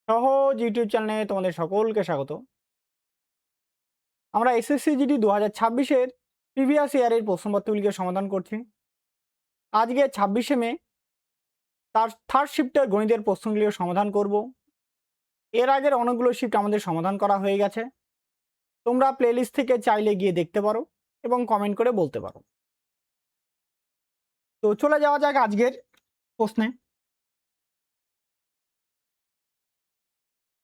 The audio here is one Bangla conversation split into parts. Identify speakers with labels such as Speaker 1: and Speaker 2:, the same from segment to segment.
Speaker 1: সহজ ইউটিউব চ্যানেলে তোমাদের সকলকে স্বাগত। আমরা এসএসসি জিডি 2026-এর প্রিভিয়াস ইয়ারের প্রশ্নপত্রগুলিকে সমাধান করছি। আজকে 26শে মে তার থার্ড শিফটের গণিতের প্রশ্নগুলিও সমাধান করব। এর আগের অনেকগুলো শিফট আমাদের সমাধান করা হয়ে গেছে। তোমরা প্লেলিস্ট থেকে চাইলে গিয়ে দেখতে পারো এবং কমেন্ট করে বলতে পারো। তো চলে যাওয়া যাক আজকের প্রশ্নে।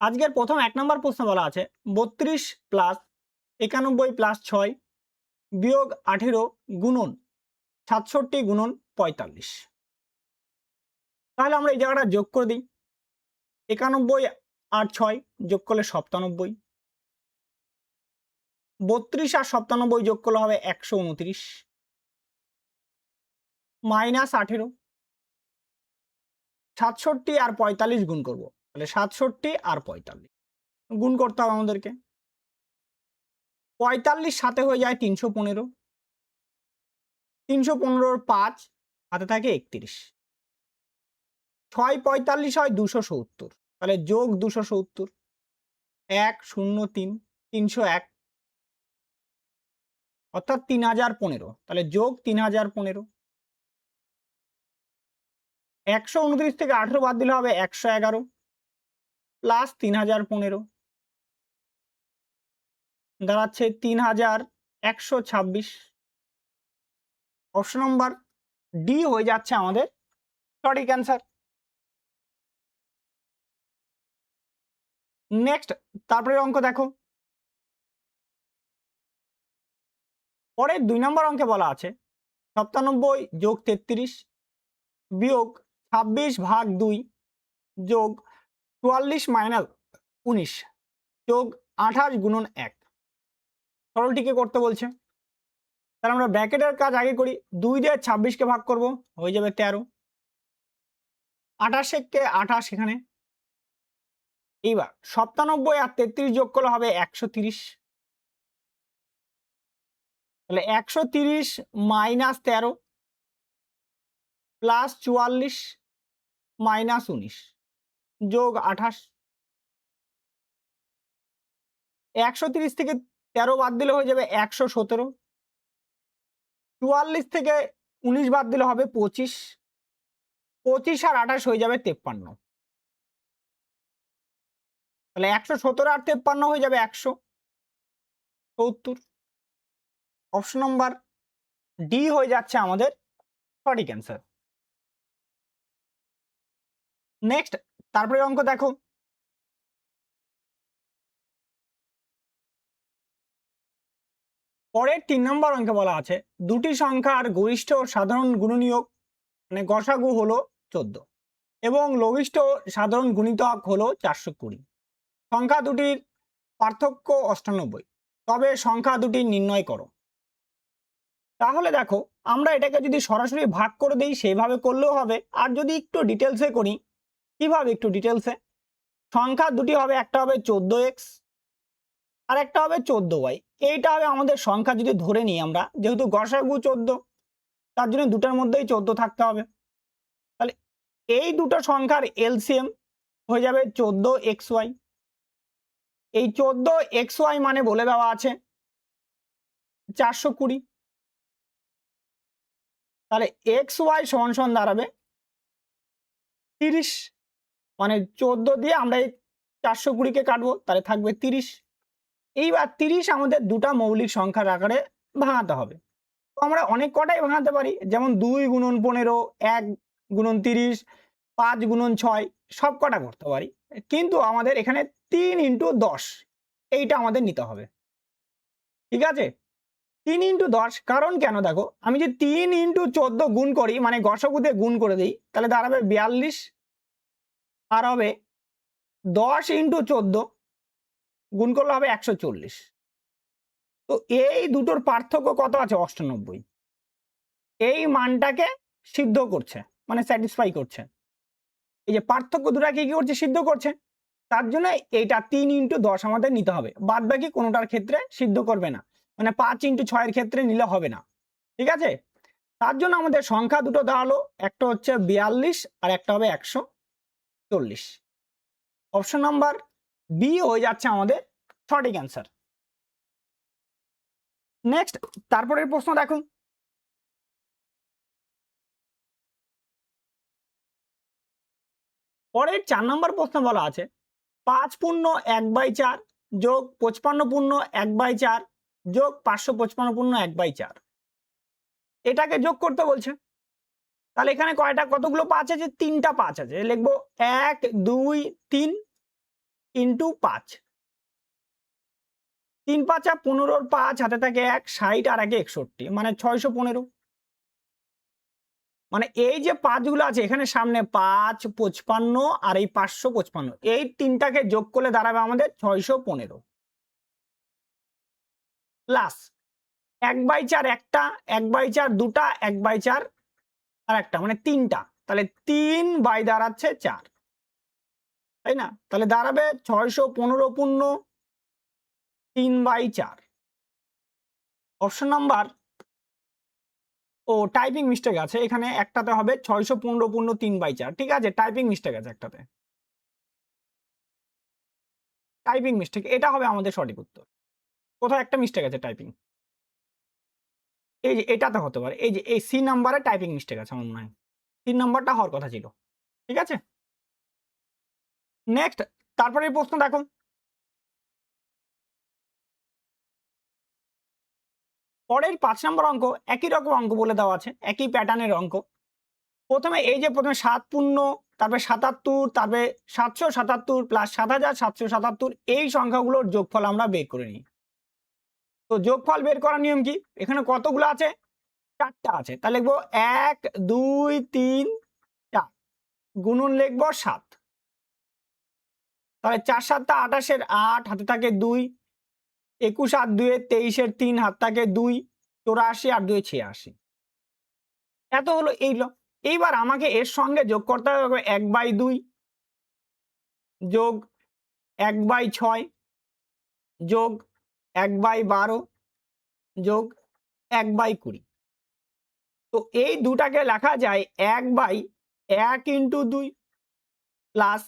Speaker 1: আজকের প্রথম 1 নম্বর প্রশ্নে বলা আছে 32 প্লাস 91 প্লাস 6 বিয়োগ 18 গুণন 67 গুণন 45। তাহলে আমরা এই জায়গাটা যোগ করে দিই। 91 আর 6 যোগ করলে 97, 32 আর 97 যোগ করলে হবে 129, মাইনাস 18, 67 আর 45 গুণ করব, তাহলে 67 আর 45 গুণ করতে হবে আমাদেরকে। 45 সাথে হয়ে যায় 315, 315 5 হাতে থাকে 31, 6 45 হয় 270, তাহলে যোগ 270, 103 301 অর্থাৎ 3015, তাহলে যোগ 3015। 129 থেকে 18 বাদ দিলে হবে 111 প্লাস 3015 দাঁড়াচ্ছে 3126। অপশন নম্বর ডি হয়ে যাচ্ছে আমাদের সঠিক অ্যান্সার। নেক্সট তারপরে অঙ্ক দেখো। পরের 2 নম্বর অঙ্কে বলা আছে 97 যোগ 33 বিয়োগ 26 ভাগ 2 যোগ 44 মাইনাস 19 যোগ 28 গুণন 1। সরলটিকে করতে বলছে। তাহলে আমরা ব্র্যাকেটের কাজ আগে করি। 2 দিয়ে 26কে ভাগ করব, হয়ে যাবে 13, 28কে 28 এখানে। এইবার 97 আর 33 যোগ করলে হবে 130, তাহলে 130 মাইনাস 13 প্লাস 44 মাইনাস 19 যোগ 28। 130 থেকে 13 বাদ দিলে হয়ে যাবে 117, 44 থেকে 19 বাদ দিলে হবে 25, 25 আর 28 হয়ে যাবে 53, তাহলে 117 আর 53 হয়ে যাবে 170। অপশন নম্বর ডি হয়ে যাচ্ছে আমাদের সঠিক অ্যান্সার। নেক্সট তারপরে অঙ্ক দেখো। পরের 3 নম্বর অঙ্কে বলা আছে দুটি সংখ্যার গরিষ্ঠ সাধারণ গুণনীয়ক মানে গসাগু হলো 14 এবং লঘিষ্ঠ সাধারণ গুণিতক হলো 420। সংখ্যা দুটির পার্থক্য 98, তবে সংখ্যা দুটি নির্ণয় করো। তাহলে দেখো আমরা এটাকে যদি সরাসরি ভাগ করে দিই সেইভাবে করলেও হবে, আর যদি একটু ডিটেলসে করি। কিভাবে একটু ডিটেলসে? সংখ্যা দুটি হবে, একটা হবে 14x আর একটা হবে 14y। এইটা হবে আমাদের সংখ্যা যদি ধরে নিই আমরা, যেহেতু গসাগু 14 তার জন্য দুটার মধ্যেই 14 থাকতে হবে। তাহলে এই দুটো সংখ্যার এলসিএম হয়ে যাবে 14xy। এই 14xy মানে বলে দেওয়া আছে 420। তাহলে xy সমান সমান দাঁড়াবে 30, মানে 14 দিয়ে আমরা এই 420কে কাটবো, তাহলে থাকবে 30। এইবার 30 আমাদের দুটা মৌলিক সংখ্যার আকারে ভাঙাতে হবে। তো আমরা অনেক কটাই ভাঙাতে পারি, যেমন 2 গুণন 15, 1 গুণন 30, 5 গুণন 6, সব কটা করতে পারি। কিন্তু আমাদের এখানে 3 ইন্টু 10 এইটা আমাদের নিতে হবে। ঠিক আছে, 3 ইন্টু 10, কারণ কেন দেখো, আমি যে 3 ইন্টু 14 গুণ করি মানে গসাগু দিয়ে গুণ করে দিই, তাহলে দাঁড়াবে 42, আর হবে 10 ইন্টু 14 গুণ করলে হবে 140। তো এই দুটোর পার্থক্য কত আছে? 98। এই মানটাকে সিদ্ধ করছে, মানে স্যাটিসফাই করছে। এই যে পার্থক্য দুটাকে কি করছে? সিদ্ধ করছে। তার জন্য এইটা 3 ইন্টু 10 আমাদের নিতে হবে, বাদ বাকি কোনোটার ক্ষেত্রে সিদ্ধ করবে না, মানে 5 ইন্টু 6 এর ক্ষেত্রে নিলে হবে না। ঠিক আছে, তার জন্য আমাদের সংখ্যা দুটো দাঁড়ালো, একটা হচ্ছে 42 আর একটা হবে 140। অপশন নাম্বার বি হয়ে যাচ্ছে আমাদের সঠিক অ্যান্সার। নেক্সট তারপরের প্রশ্ন দেখুন, পরের 4 নম্বর প্রশ্ন বলা আছে 5 পূর্ণ 1/4 যোগ 55 পূর্ণ 1/4 যোগ 555 পূর্ণ 1/4, এটাকে যোগ করতে বলছে। তাহলে এখানে কতগুলো 5 আছে? 3টা 5 আছে, লিখবো 1 2 3 ইন্টু 5, 3 5 15, 5 হাতে থাকে 1, 60 আর 1 61, মানে 615। মানে এই যে 5 গুলো আছে এখানে সামনে 5 55 আর এই 555, এই তিনটাকে যোগ করলে দাঁড়াবে আমাদের 615 প্লাস 1/4 একটা, 1/4 দুটা, 1/4 আর একটা, মানে 3টা, তাহলে 3 বাই দাঁড়াচ্ছে 4, তাই না? তাহলে দাঁড়াবে 615 পূর্ণ 3/4। অপশন নাম্বার ও টাইপিং মিস্টেক আছে এখানে, একটাতে হবে 615 পূর্ণ 3/4, ঠিক আছে, টাইপিং মিস্টেক আছে একটাতে, টাইপিং মিস্টেক, এটা হবে আমাদের সঠিক উত্তর। কোথাও একটা মিস্টেক আছে টাইপিং, এই যে এটাতে হতে পারে, এই যে এই সি নাম্বারে টাইপিং মিস্টেক আছে আমার মনে হয়, 3 নাম্বারটা হওয়ার কথা ছিল, ঠিক আছে। নেক্সট তারপরে প্রশ্ন দেখো, পরের 5 নম্বর অঙ্ক একই রকম অঙ্ক বলে দেওয়া আছে, একই প্যাটার্নের অঙ্ক। প্রথমে 7 পূর্ণ, তারপরে 77, তারপরে 777 প্লাস 7777, এই সংখ্যাগুলোর যোগফল আমরা বের করে নিই। তো যোগফল বের করার নিয়ম কি? এখানে কতগুলো আছে? 4টা আছে, তাহলে লিখবো 1 2 3 4, গুণন লিখবো 7, তাহলে 4 7 28, 8 হাতে থাকে 2, 21 আর 2 23, 3 হাত থাকে 2, 84 আর 2 86, এত হলো এইগুলো। এইবার আমাকে এর সঙ্গে যোগ করতে হবে 1/2 যোগ 1/6 যোগ 1/12 যোগ 1/20। তো এই দুটাকে লেখা যায় 1/1 ইন্টু 2 প্লাস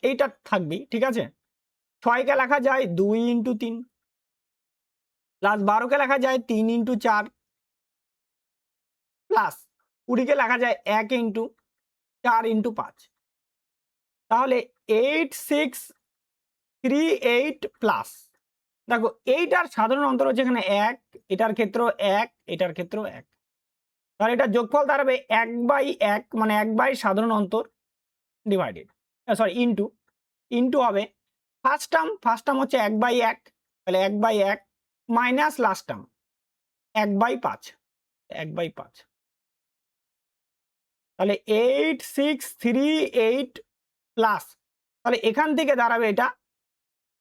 Speaker 1: এইটা থাকবে, ঠিক আছে। 6কে লেখা যায় 2 ইন্টু 3 প্লাস 12কে লেখা যায় 3 ইন্টু 4 প্লাস 20কে লেখা যায় 1 ইন্টু 4 ইন্টু 5। তাহলে 8638 প্লাস, দেখো এইটার সাধারণ অন্তর হচ্ছে এখানে 1, এটার ক্ষেত্র 1, এটার ক্ষেত্র 1, তাহলে এটা যোগফল দাঁড়াবে 1/1, মানে 1 সাধারণ অন্তর ডিভাইডেড, সরি ইন্টু, ইন্টু হবে ফার্স্ট টার্ম হচ্ছে 1/1, তাহলে 1/1 মাইনাস লাস্ট টার্ম 1/5, 1/5, তাহলে 8638 প্লাস, তাহলে এখান থেকে দাঁড়াবে এটা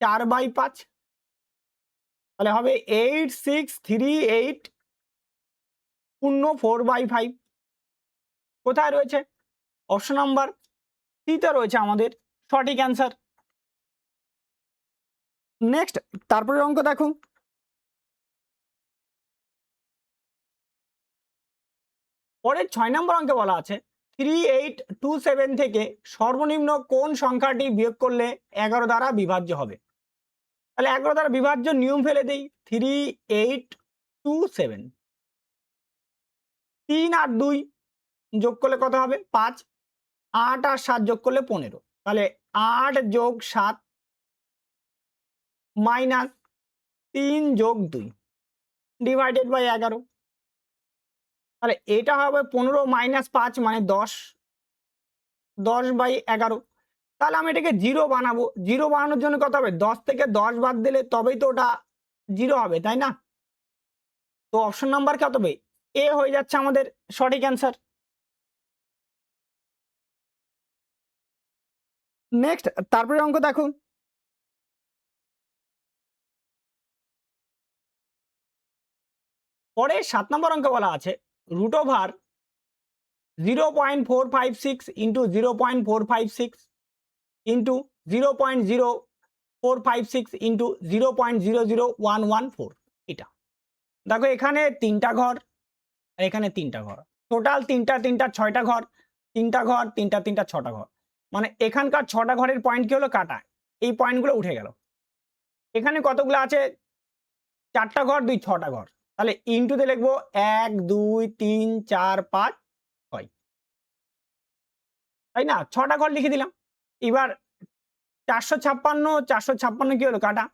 Speaker 1: 4/5, তাহলে হবে 8638 পূর্ণ 4/5। কোথায় রয়েছে? অপশন নাম্বার সিতে রয়েছে আমাদের সঠিক অ্যান্সার। নেক্সট তারপরে অঙ্ক দেখুন, পরের 6 নম্বর অঙ্কে বলা আছে 3827 থেকে সর্বনিম্ন কোন সংখ্যাটি বিয়োগ করলে 11 দ্বারা বিভাজ্য হবে। তাহলে 11 দ্বারা বিভাজ্য নিয়ম ফেলে দেই, 3827, 3 আর 2 যোগ করলে কত হবে? 5, 8 আর 7 যোগ করলে 15, তাহলে 8 যোগ 7 মাইনাস 3 যোগ 2 ডিভাইডেড বাই 11, তাহলে এটা হবে 15 মাইনাস 5 মানে 10, 10/11। তাহলে আমি এটাকে 0 বানাবো, 0 বানানোর জন্য কত হবে? 10 থেকে 10 বাদ দিলে তবেই তো ওটা 0 হবে, তাই না? তো অপশন নাম্বার কত হবে? এ হয়ে যাচ্ছে আমাদের সঠিক অ্যান্সার। নেক্সট তারপরে অঙ্ক দেখো, পরে 7 নম্বর অঙ্ক বলা আছে √ওভার 0.456 ইন্টু 0.456 ইন্টু 0.0456 ইন্টু 0.00114, এটা দেখো এখানে 3টা ঘর আর এখানে 3টা ঘর, টোটাল 3টা 6টা ঘর, 3টা ঘর 3টা 6টা ঘর। মানে এখানকার 6টা ঘরের পয়েন্ট কি হলো কাটা, এই পয়েন্টগুলো উঠে গেল। এখানে কতগুলো আছে 4টা ঘর 2 6টা ঘর, তাহলে ইনটুতে লিখবো 1 2 3 4 5 6, তাই না? 6টা ঘর লিখে দিলাম। এবার 456 কি হলো কাটা,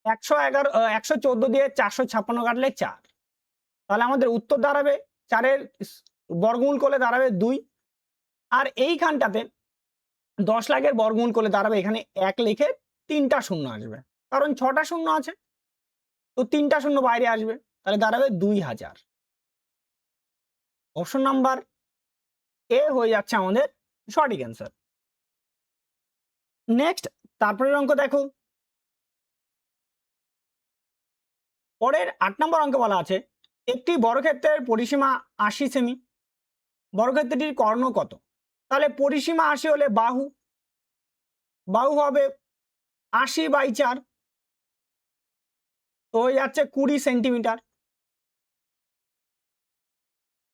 Speaker 1: 114 দিয়ে 456 কাটলে 4, তাহলে আমাদের উত্তর দাঁড়াবে 4-এর বর্গমূল করলে দাঁড়াবে 2। আর এইখানটাতে 10 লাখের বর্গমূল করলে দাঁড়াবে এখানে 1 লিখে 3টা শূন্য আসবে, কারণ 6টা শূন্য আছে, তো 3টা শূন্য বাইরে আসবে, তাহলে দাঁড়াবে 2000। অপশন নাম্বার এ হয়ে যাচ্ছে আমাদের সঠিক অ্যান্সার। নেক্সট, তারপরের অঙ্ক দেখো। পরের 8 নম্বর অঙ্কে বলা আছে একটি বর্গক্ষেত্রের পরিসীমা 80 সেমি, বর্গক্ষেত্রটির কর্ণ কত? তাহলে পরিসীমা 80 হলে বাহু, বাহু হবে 80/4, তো হয়ে যাচ্ছে 20 সেন্টিমিটার,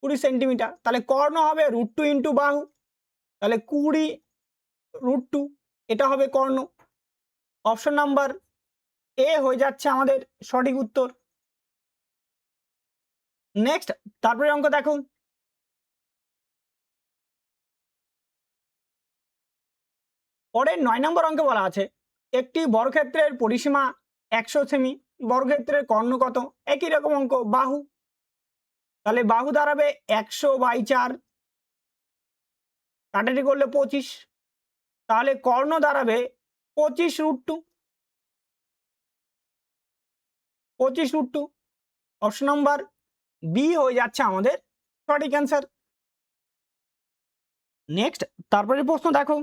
Speaker 1: 20 সেন্টিমিটার। তাহলে কর্ণ হবে √2 ইন্টু বাহু, তাহলে 20 √2, এটা হবে কর্ণ। অপশন নাম্বার এ হয়ে যাচ্ছে আমাদের সঠিক উত্তর। নেক্সট, তারপরে অঙ্ক দেখো। পরের 9 নম্বর অঙ্কে বলা আছে একটি বর্গক্ষেত্রের পরিসীমা 100 সেমি, বর্গক্ষেত্রের কর্ণ কত? একই রকম অঙ্ক, বাহু, তাহলে বাহু দাঁড়াবে 100/4, কাটাটি করলে 25, তাহলে কর্ণ দাঁড়াবে 25 √2, 25 √2। অপশন নাম্বার বি হয়ে যাচ্ছে আমাদের সঠিক অ্যান্সার। নেক্সট, তারপরে প্রশ্ন দেখো।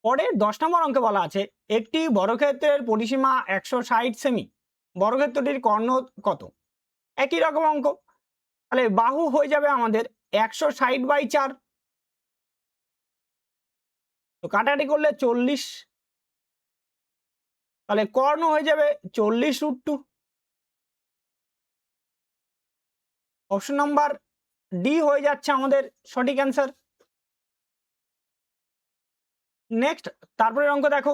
Speaker 1: পরের 10 নম্বর অঙ্কে বলা আছে একটি বর্গক্ষেত্রের পরিসীমা 160 সেমি, বর্গক্ষেত্রটির কর্ণ কত? একই রকম অঙ্ক, তাহলে বাহু হয়ে যাবে আমাদের 160/4, তো কাটাকাটি করলে 40, তাহলে কর্ণ হয়ে যাবে 40 √2। অপশন নাম্বার ডি হয়ে যাচ্ছে আমাদের সঠিক অ্যান্সার। নেক্সট, তারপরের অঙ্ক দেখো।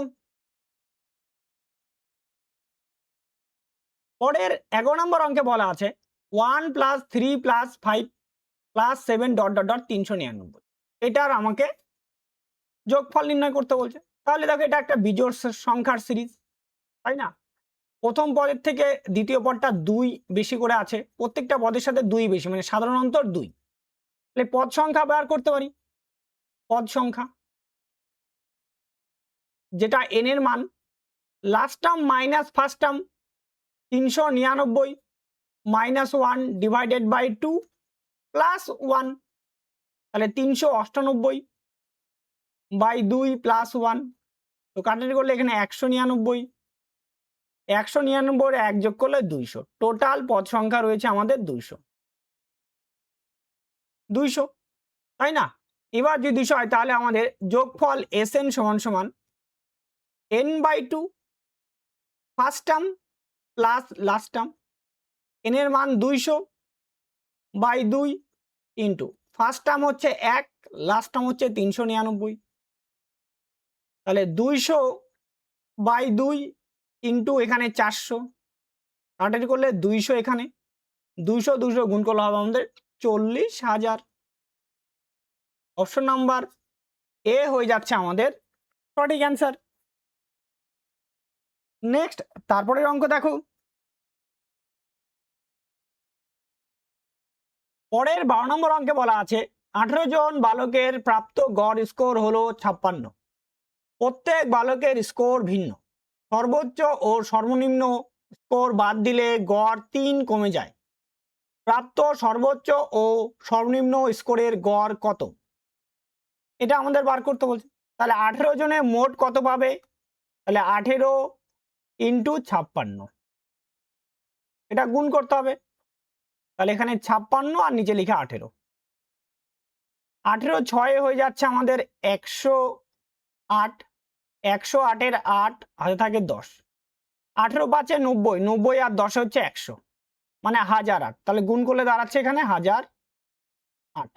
Speaker 1: পরের 11 নম্বর অঙ্কে বলা আছে 1 + 3 + 5 + 7 ... 399, এটার আমাকে যোগফল নির্ণয় করতে বলছে। তাহলে দেখো এটা একটা বিজোড় সংখ্যার সিরিজ, তাই না? প্রথম পদের থেকে দ্বিতীয় পদটা 2 বেশি করে আছে, প্রত্যেকটা পদের সাথে 2 বেশি, মানে সাধারণ অন্তর 2। তাহলে পদ সংখ্যা বার করতে পারি, পদ সংখ্যা যেটা n এর মান, last term minus first term 399 -1 / 2 + 1, তাহলে 398/2 + 1, তো কাটাকাটি করলে এখানে 199, 199 1 যোগ করলে 200, টোটাল পদ সংখ্যা রয়েছে আমাদের 200, তাই না? এবার যদি 200 হয় তাহলে আমাদের যোগফল Sn = n/2 first term plus last term, n এর মান 200/2 ইন্টু ফার্স্ট টার্ম হচ্ছে 1, লাস্ট টার্ম হচ্ছে 399, তাহলে 200/2 ইন্টু এখানে 400, কাটাকাটি করলে 200, এখানে 200 200 গুণ করলে হবে আমাদের 40,000। অপশন নাম্বার এ হয়ে যাচ্ছে আমাদের সঠিক অ্যান্সার। নেক্সট, তারপরের অঙ্ক দেখো। পরের 12 নম্বর অঙ্কে বলা আছে 18 জন বালকের প্রাপ্ত গড় স্কোর হলো 56, প্রত্যেক বালকের স্কোর ভিন্ন, সর্বোচ্চ ও সর্বনিম্ন স্কোর বাদ দিলে গড় 3 কমে যায়, প্রাপ্ত সর্বোচ্চ ও সর্বনিম্ন স্কোরের গড় কত? এটা আমাদের বার করতে বলছে। তাহলে 18 জনে মোট কত পাবে? তাহলে 18 × 56, এটা গুণ করতে হবে, তাহলে এখানে 56 আর নিচে লিখে 18, 18 6 হয়ে যাচ্ছে আমাদের 108, 108-এর 8 হাতে থাকে 10, 18 × 5 = 90, 90 আর 10 হচ্ছে 100, মানে 1008, তাহলে গুণ করলে দাঁড়াচ্ছে এখানে 1008। 8।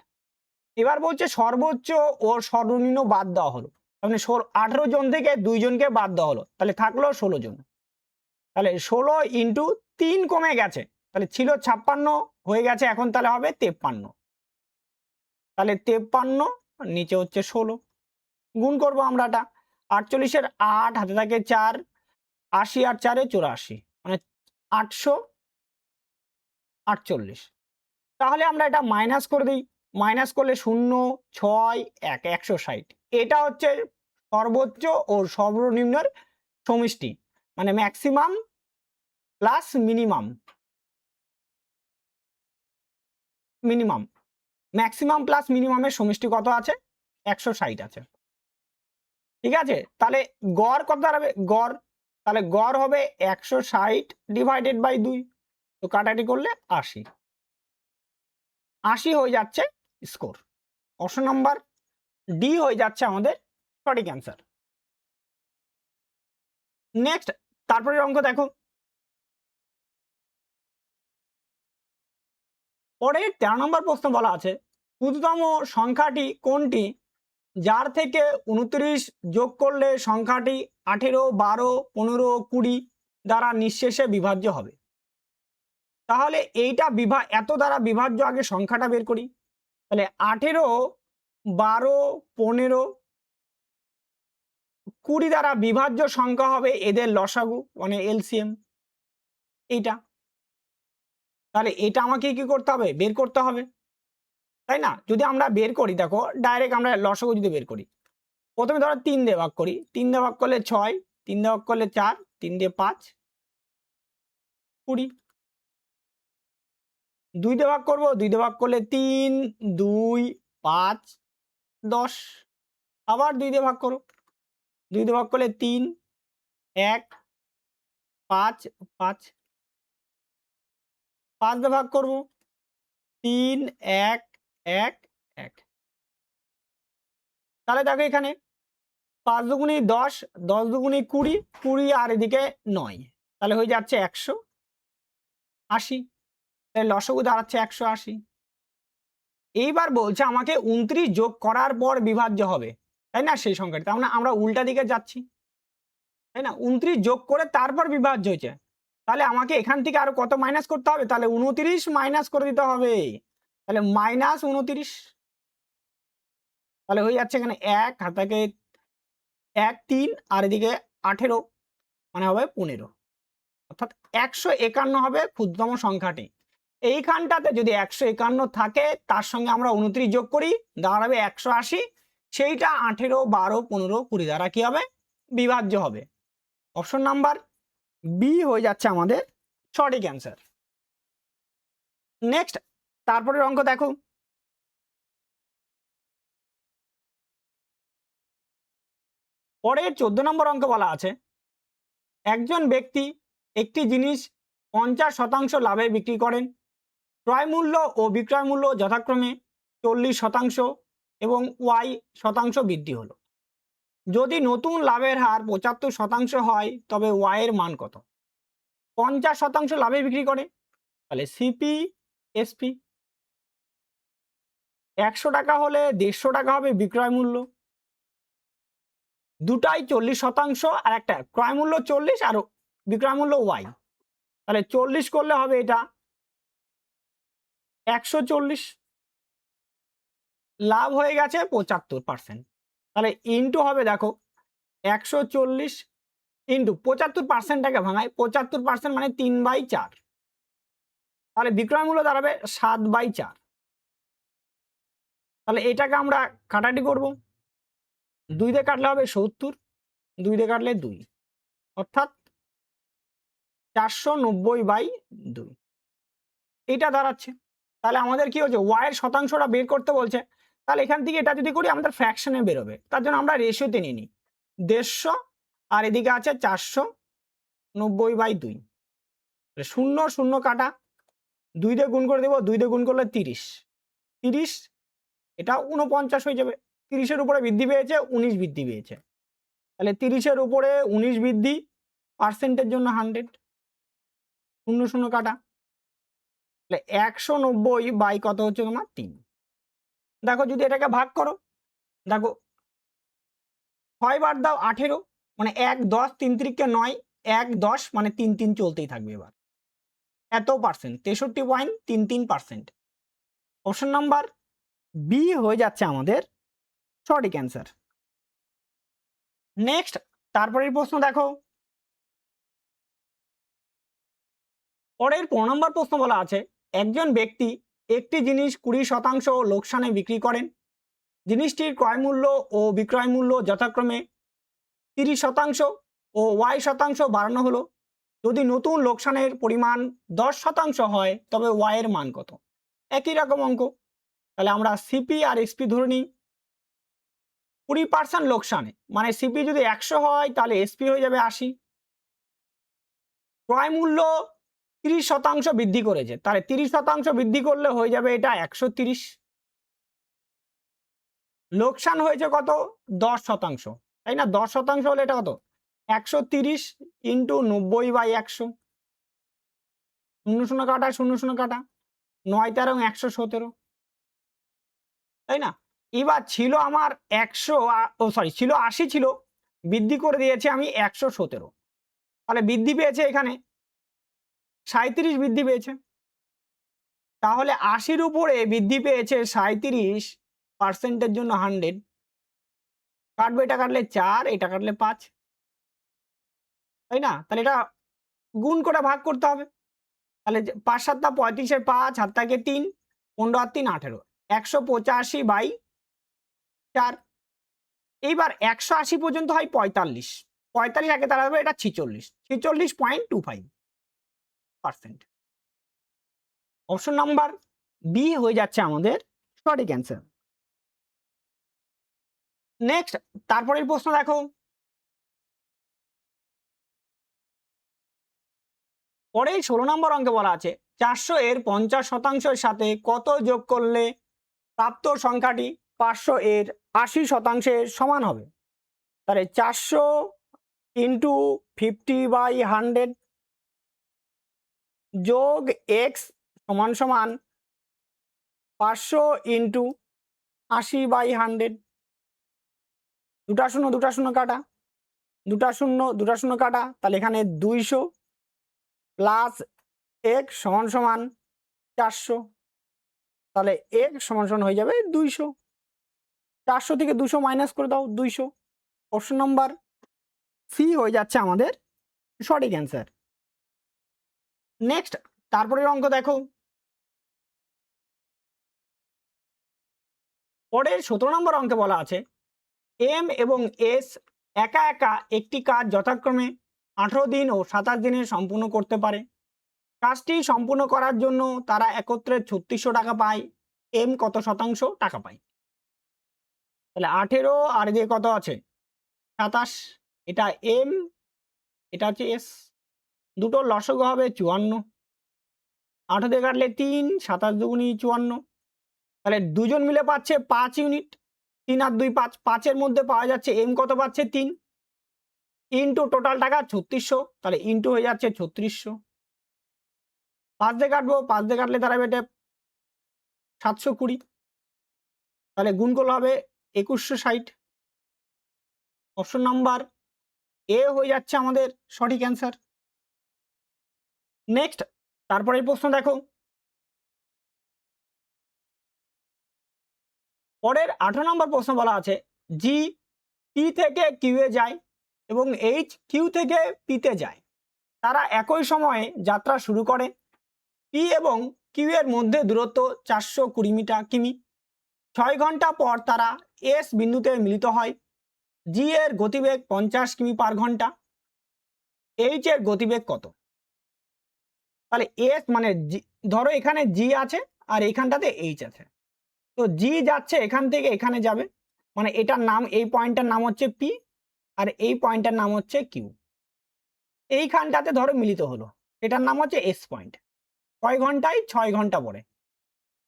Speaker 1: এবার বলছে সর্বোচ্চ ও সর্বনিম্ন বাদ দেওয়া হলো, মানে 18 জন থেকে 2 জনকে বাদ দেওয়া হলো, তাহলে থাকলো 16 জন। তাহলে 16 ইন্টু 3 কমে গেছে, তাহলে ছিল 56 হয়ে গেছে, এখন তাহলে হবে 53। তাহলে 53 নিচে হচ্ছে 16, গুণ করবো আমরা এটা। 48-এর 8 হাতে থাকে 4, 80 আর 4-এ 84, মানে 848। তাহলে আমরা এটা মাইনাস করে দিই, মাইনাস করলে 0, 6, 1, 160। এটা হচ্ছে সর্বোচ্চ ও সর্বনিম্নের সমষ্টি, মানে maximum plus minimum. Maximum plus মিনিমামের সমষ্টি কত আছে? 160 আছে। ঠিক আছে, তাহলে গড় কত দাঁড়াবে? গড়, তাহলে গড় হবে 160 ডিভাইডেড বাই 2, তো কাটাকাটি করলে 80। 80 হয়ে যাচ্ছে স্কোর। অপশন নাম্বার ডি হয়ে যাচ্ছে আমাদের সঠিক অ্যান্সার। নেক্সট, তারপরে অঙ্ক দেখো। পরে 13 নম্বর প্রশ্ন বলা আছে, ক্ষুদ্রতম সংখ্যাটি কোনটি যার থেকে 29 যোগ করলে সংখ্যাটি 18, 12, 15, 20 দ্বারা নিঃশেষে বিভাজ্য হবে? তাহলে এইটা এত দ্বারা বিভাজ্য, আগে সংখ্যাটা বের করি। তাহলে 18, 12, 15, 20 দ্বারা বিভাজ্য সংখ্যা হবে এদের লসাগু, মানে এলসিএম এইটা। তাহলে এটা আমাকে কি করতে হবে? বের করতে হবে, তাই না? যদি আমরা বের করি, দেখো ডাইরেক্ট আমরা লসাগু যদি বের করি, প্রথমে ধরো 3 দিয়ে ভাগ করি, 3 দিয়ে ভাগ করলে 6, 3 দিয়ে ভাগ করলে 4, 3 দিয়ে 5, 20। 2 দিয়ে ভাগ করবো, 2 দিয়ে ভাগ করলে 3, 2, 5, 10। আবার 2 দিয়ে ভাগ করো, 2 দিয়ে ভাগ করলে 3, 1, 5, 5। 5 দিয়ে ভাগ করবো, 3, 1, 1, 1। তাহলে দেখো এখানে 5 দুগুণী 10, 10 দুগুণী 20, 20 আর এদিকে 9, তাহলে হয়ে যাচ্ছে 180। তাহলে লসাগু দাঁড়াচ্ছে 180। এইবার বলছে আমাকে 29 যোগ করার পর বিভাজ্য হবে, তাই না? সেই সংখ্যাটি, তার মানে আমরা উল্টা দিকে যাচ্ছি, তাই না? 29 যোগ করে তারপর বিভাজ্য হয়েছে, তাহলে আমাকে এখান থেকে আরো কত মাইনাস করতে হবে? তাহলে 29 মাইনাস করে দিতে হবে, তাহলে মাইনাস 29। তাহলে হয়ে যাচ্ছে এখানে 1 হাতাকে 1, 3 আর এদিকে 18, মানে হবে 15, অর্থাৎ 151 হবে ক্ষুদ্রতম সংখ্যাটি। এইখানটাতে যদি 151 থাকে, তার সঙ্গে আমরা 29 যোগ করি, দাঁড়াবে 180। সেইটা 18, 12, 15, 20 দ্বারা কি হবে? বিভাজ্য হবে। অপশন নাম্বার বি হয়ে যাচ্ছে আমাদের সঠিক অ্যান্সার। নেক্সট, তারপরের অঙ্ক দেখো। পরের 14 নম্বর অঙ্ক বলা আছে, একজন ব্যক্তি একটি জিনিস 50% লাভে বিক্রি করেন। ক্রয় মূল্য ও বিক্রয় মূল্য যথাক্রমে 40% এবং y% বৃদ্ধি হলো। যদি নতুন লাভের হার 75% হয়, তবে y এর মান কত? 50% লাভে বিক্রি করে, তাহলে সিপি এসপি। 100 টাকা হলে 150 টাকা হবে বিক্রয় মূল্য, দুটাই 40%, আর একটা ক্রয় মূল্য 40 আর বিক্রয় মূল্য y, তাহলে 40 করলে হবে এটা 140। লাভ হয়ে গেছে 75%, তাহলে ইন্টু হবে, দেখো 140 ইন্টু 75%টাকে ভাঙায়, 75% মানে 3/4, তাহলে বিক্রয় মূল্য দাঁড়াবে 7/4। তাহলে এটাকে আমরা কাটাটি করব, 2 দিয়ে কাটলে হবে 70, 2 দিয়ে কাটলে 2, অর্থাৎ 490/2 এইটা দাঁড়াচ্ছে। তাহলে আমাদের কি হচ্ছে? y এর শতাংশটা বের করতে বলছে, তাহলে এখান থেকে এটা যদি করি আমাদের ফ্র্যাকশনে বেরোবে, তার জন্য আমরা রেশিওতে নিয়ে নিই 150, আর এদিকে আছে 490/2। 0 0 কাটা, 2 দিয়ে গুণ করে দেবো, 2 দিয়ে গুণ করলে 30, 30 এটা 49 হয়ে যাবে। 30-এর উপরে বৃদ্ধি পেয়েছে, 19 বৃদ্ধি পেয়েছে, তাহলে 30-এর উপরে 19 বৃদ্ধি, পার্সেন্টের জন্য 100, 0 0 কাটা, তাহলে 190 বাই কত হচ্ছে তোমার 3। দেখো যদি এটাকে ভাগ করো, দেখো 6 বার দাও 18, মানে 1 10 3 3 9, 1 10 মানে 3 3 চলতেই থাকবে। এবার এত পার্সেন্ট 63.33%। অপশন নাম্বার বি হয়ে যাচ্ছে আমাদের সঠিক অ্যান্সার। নেক্সট তারপরের প্রশ্ন দেখো, পরের 15 নম্বর প্রশ্ন বলা আছে, একজন ব্যক্তি একটি জিনিস 20% লোকসানে বিক্রি করেন, জিনিসটির ক্রয় মূল্য ও বিক্রয় মূল্য যথাক্রমে 30% ও y% বাড়ানো হলো। যদি নতুন লোকসানের পরিমাণ 10% হয় তবে y এর মান কত? একই রকম অঙ্ক, তাহলে আমরা সিপি আর এসপি ধরে নিই। 20% লোকসানে মানে সিপি যদি 100 হয় তাহলে এসপি হয়ে যাবে 80। ক্রয় মূল্য 30% বৃদ্ধি করেছে, তাহলে 30% বৃদ্ধি করলে হয়ে যাবে এটা 130। লোকসান হয়েছে কত? 10%, তাই না? 10% হলে এটা কত? 130 ইন্টু 90/100, 00 কাটা 00 কাটা, 9 13 117, তাই না? এবার ছিল আমার 100 ছিল 80, ছিল বৃদ্ধি করে দিয়েছে আমি 117, তাহলে বৃদ্ধি পেয়েছে এখানে 37 বৃদ্ধি পেয়েছে। তাহলে 80-র উপরে বৃদ্ধি পেয়েছে 37%-এর জন্য 100 কাটবে, এটা কাটলে 4, এটা কাটলে 5, তাই না? তাহলে এটা গুণ করে ভাগ করতে হবে। তাহলে 5 7 35, 5 হাত থাকে 3, 15 আর 3 18, 185/4। এইবার 180 পর্যন্ত হয় 45, 45 একে তারা হবে এটা 46.25%। অপশন নাম্বার বি হয়ে যাচ্ছে আমাদের সঠিক অ্যান্সার। নেক্সট তারপরের প্রশ্ন দেখো, পরে 16 নম্বর অঙ্কে বলা আছে 400 এর 50% সাথে কত যোগ করলে প্রাপ্ত সংখ্যাটি 500 এর 80% সমান হবে? তাহলে 400 ইন্টু 50/100 যোগ এক্স সমান সমান 500 ইন্টু 80/100, দুটা শূন্য কাটা, দুটা শূন্য কাটা, তাহলে এখানে 200 প্লাস এক্স সমান সমান 400, তাহলে এক্স সমান সমান হয়ে যাবে 200। 400 থেকে 200 মাইনাস করে দাও 200। অপশন নাম্বার সি হয়ে যাচ্ছে আমাদের সঠিক অ্যান্সার। নেক্সট তারপরের অঙ্ক দেখো, পরের 17 নম্বর অঙ্কে বলা আছে এম এবং এস একা একা একটি কাজ যথাক্রমে 18 দিন ও 27 দিনে সম্পূর্ণ করতে পারে। কাজটি সম্পূর্ণ করার জন্য তারা একত্রে 3600 টাকা পায়। এম কত শতাংশ টাকা পায়? তাহলে 18 আর যে কত আছে 27, এটা এম, এটা হচ্ছে এস, দুটো লসগু হবে 54। 18 দিয়ে কাটলে 3, 27 দুগুনি 54, তাহলে দুজন মিলে পাচ্ছে 5 ইউনিট। 3 আর 2 5, 5-এর মধ্যে পাওয়া যাচ্ছে এম কত পাচ্ছে 3, ইন্টু টোটাল টাকা 3600, তাহলে ইন্টু হয়ে যাচ্ছে 3600। 5 দিয়ে কাটবো, 5 দিয়ে কাটলে দাঁড়াবে এটা 720, তাহলে গুণ করলে হবে 2160। অপশন নাম্বার এ হয়ে যাচ্ছে আমাদের সঠিক অ্যান্সার। নেক্সট তারপরে প্রশ্ন দেখো, পরের 18 নম্বর প্রশ্ন বলা আছে জি পি থেকে কিউএ যায় এবং এইচ কিউ থেকে পিতে যায়। তারা একই সময়ে যাত্রা শুরু করে। পি এবং কিউ এর মধ্যে দূরত্ব 420 কিমি। 6 ঘন্টা পর তারা এস বিন্দুতে মিলিত হয়। জি এর গতিবেগ 50 কিমি পার ঘন্টা। এইচ এর গতিবেগ কত? তাহলে এস মানে ধরো এখানে জি আছে আর এখানটাতে এইচ আছে, তো জি যাচ্ছে এখান থেকে এখানে যাবে, মানে এটার নাম, এই পয়েন্টটার নাম হচ্ছে পি আর এই পয়েন্টটার নাম হচ্ছে কিউ। এইখানটাতে ধরো মিলিত হলো, এটার নাম হচ্ছে এস পয়েন্ট। 6 ঘন্টায় 6 ঘন্টা পরে,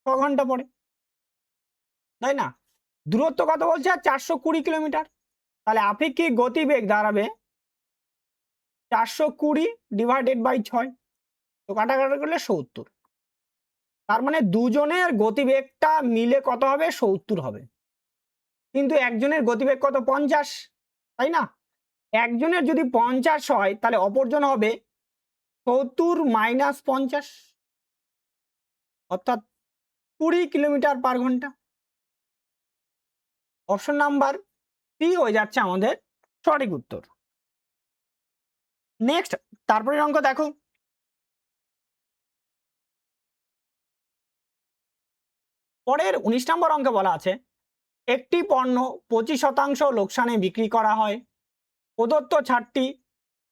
Speaker 1: 6 ঘন্টা পরে, তাই না? দূরত্ব কত বলছে? 420 কিলোমিটার। তাহলে আপেক্ষিক গতিবেগ দাঁড়াবে 420 ডিভাইডেড বাই 6, তো কাটাকাটি করলে 70। তার মানে দুজনের গতিবেগটা মিলে কত হবে 70 হবে, কিন্তু একজনের গতিবেগ কত 50, তাই না? একজনের যদি 50 হয় তাহলে অপরজন হবে 70 মাইনাস 50, অর্থাৎ 20 কিলোমিটার পার ঘন্টা। অপশন নাম্বার সি হয়ে যাচ্ছে আমাদের সঠিক উত্তর। নেক্সট, তারপরের অঙ্ক দেখো। পরের 19 নম্বর অঙ্কে বলা আছে একটি পণ্য 25% লোকসানে বিক্রি করা হয়, প্রদত্ত ছাড়টি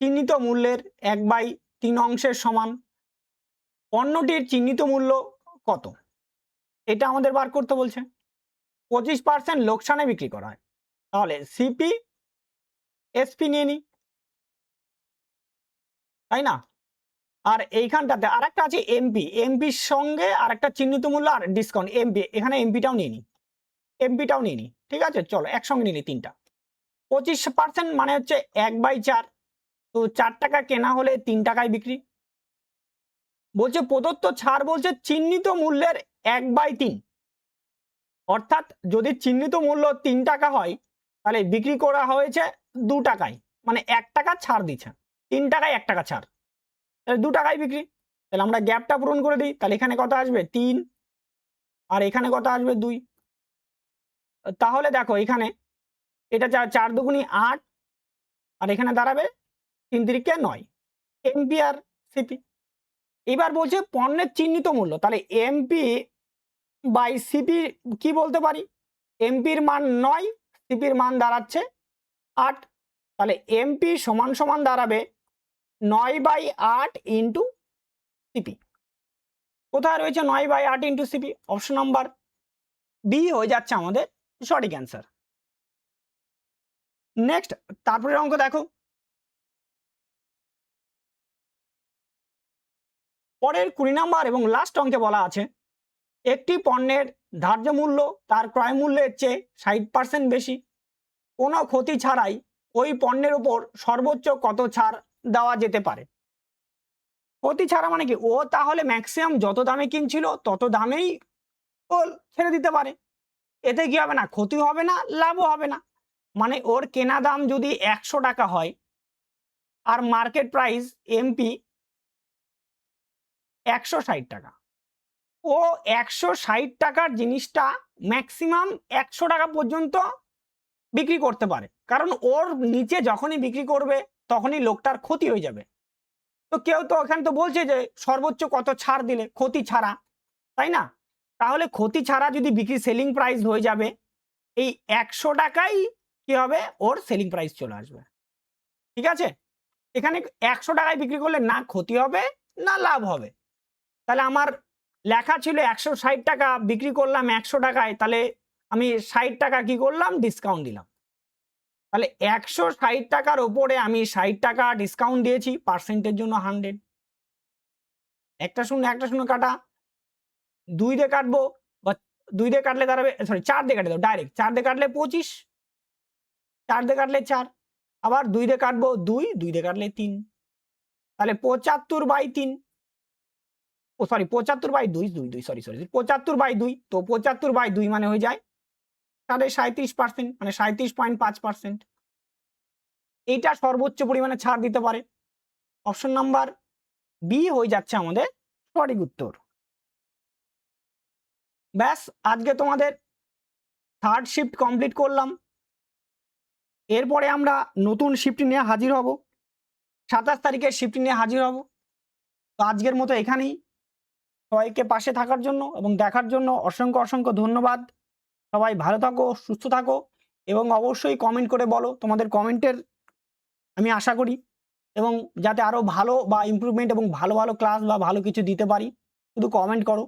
Speaker 1: চিহ্নিত মূল্যের 1/3 অংশের সমান, পণ্যটির চিহ্নিত মূল্য কত? এটা আমাদের বার করতে বলছে। 25% লোকসানে বিক্রি করা হয়, তাহলে সিপি এসপি নিয়ে নিই, তাই না? আর এইখানটাতে আরেকটা আছে এমপি, এমপির সঙ্গে আরেকটা চিহ্নিত মূল্য আর ডিসকাউন্ট এমপি, এখানে এমপিটাও নিয়ে নিই, এমপিটাও নিয়ে নিই, ঠিক আছে? চলো একসঙ্গে নিয়ে নিই তিনটা। 25% মানে হচ্ছে 1/4, তো 4 টাকা কেনা হলে 3 টাকায় বিক্রি। বলছে প্রদত্ত ছাড় বলছে চিহ্নিত মূল্যের 1/3, অর্থাৎ যদি চিহ্নিত মূল্য 3 টাকা হয় তাহলে বিক্রি করা হয়েছে 2 টাকায়, মানে 1 টাকা ছাড় দিচ্ছে, 3 টাকায় 1 টাকা ছাড়, তাহলে 2 টাকায় বিক্রি। তাহলে আমরা গ্যাপটা পূরণ করে দিই, তাহলে এখানে কত আসবে 3 আর এখানে কত আসবে 2। তাহলে দেখো এখানে এটা 4 দুগুণী 8 আর এখানে দাঁড়াবে 3 তিরিকে 9 এমপি আর সিপি। এবার বলছে পণ্যের চিহ্নিত মূল্য, তাহলে এমপি বাই সিপি কি বলতে পারি? এমপির মান 9, সিপির মান দাঁড়াচ্ছে 8, তাহলে এমপি সমান সমান দাঁড়াবে 9/8 ইন্টু সিপি। কোথায় রয়েছে 9/8 into CP? Option number B হয়ে যাচ্ছে আমাদের সঠিক অ্যান্সার। নেক্সট, তারপরের অঙ্ক দেখো। পরের 20 নম্বর এবং লাস্ট অঙ্কে বলা আছে একটি পণ্যের ধার্য মূল্য তার ক্রয় মূল্যের চেয়ে 60% বেশি, কোনো ক্ষতি ছাড়াই ওই পণ্যের উপর সর্বোচ্চ কত ছাড় দেওয়া যেতে পারে? ক্ষতি ছাড়া মানে কি, ও তাহলে ম্যাক্সিমাম যত দামে কিনছিল তত দামেই ও ছেড়ে দিতে পারে, এতে কি হবে না, ক্ষতি হবে না, লাভও হবে না। মানে ওর কেনা দাম যদি 100 টাকা হয় আর মার্কেট প্রাইস এমপি 160 টাকা, ও 160 টাকার জিনিসটা ম্যাক্সিমাম 100 টাকা পর্যন্ত বিক্রি করতে পারে, কারণ ওর নিচে যখনই বিক্রি করবে তখনই লোকটার ক্ষতি হয়ে যাবে। তো কেউ তো এখানে তো বলছে যে সর্বোচ্চ কত ছাড় দিলে, ক্ষতি ছাড়া, তাই না? তাহলে ক্ষতি ছাড়া যদি বিক্রি সেলিং প্রাইস হয়ে যাবে, এই 100 টাকাই কি হবে, ওর সেলিং প্রাইস চলে আসবে, ঠিক আছে? এখানে 100 টাকায় বিক্রি করলে না ক্ষতি হবে না লাভ হবে। তাহলে আমার লেখা ছিল 160 টাকা, বিক্রি করলাম 100 টাকায়, তাহলে আমি 60 টাকা কি করলাম, ডিসকাউন্ট দিলাম। তাহলে 160 টাকার উপরে আমি 60 টাকা ডিসকাউন্ট দিয়েছি, পার্সেন্টের জন্য 100। একটা শূন্য কাটা, 2 দিয়ে কাটবো, বা 2 দিয়ে কাটলে দাঁড়াবে, সরি 4 দিয়ে কাটে দাও ডাইরেক্ট, 4 দিয়ে কাটলে 25, 4 দিয়ে কাটলে 4, আবার 2 দিয়ে কাটবো 2, 2 দিয়ে কাটলে 3, তাহলে 75/3, ও সরি 75/2, 2 সরি 75/2, তো 75/2 মানে হয়ে যায় 37.5%, মানে 37.5%। এইটা সর্বোচ্চ পরিমাণে ছাড় দিতে পারে। অপশন নাম্বার বি হয়ে যাচ্ছে আমাদের সঠিক উত্তর। ব্যাস, আজকে তোমাদের থার্ড শিফট কমপ্লিট করলাম। এরপরে আমরা নতুন শিফট নিয়ে হাজির হব, 27 তারিখের শিফট নিয়ে হাজির হব। তো আজকের মতো এখানেই। সবাইকে পাশে থাকার জন্য এবং দেখার জন্য অসংখ্য অসংখ্য ধন্যবাদ। সবাই ভালো থাকো, সুস্থ থাকো এবং অবশ্যই কমেন্ট করে বলো, তোমাদের কমেন্টের আমি আশা করি, এবং যাতে আরও ভালো বা ইমপ্রুভমেন্ট এবং ভালো ভালো ক্লাস বা ভালো কিছু দিতে পারি, শুধু কমেন্ট করো।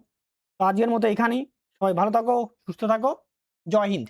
Speaker 1: তো আজকের মতো এখানেই। সবাই ভালো থাকো, সুস্থ থাকো। জয় হিন্দ।